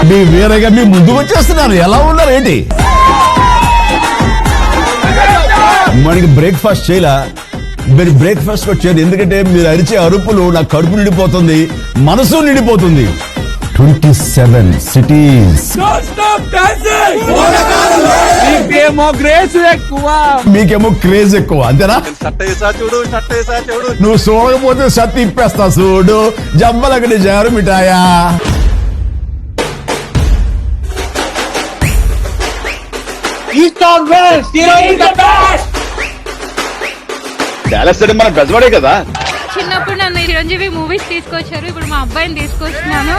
మీ వీరయ్య మీ ముందుకు వచ్చేస్తున్నారు. ఎలా ఉన్నారు ఏంటి? మనకి బ్రేక్ఫాస్ట్ చేయలా? మీరు బ్రేక్ఫాస్ట్ వచ్చారు ఎందుకంటే మీరు అరిచే అరుపులు నా కడుపు నిండిపోతుంది, మనసు నిండిపోతుంది. 27 cities. మీకేమో క్రేజ్ ఎక్కువ అంతేనా? నువ్వు చూడకపోతే షర్ట్ ఇప్పేస్తా చూడు. జబ్బలకటి జారు మిఠాయా. మన గజవాడే కదా. చిన్నప్పుడు నన్ను చిరంజీవి మూవీస్ తీసుకొచ్చారు, ఇప్పుడు మా అబ్బాయిని తీసుకొచ్చినాను.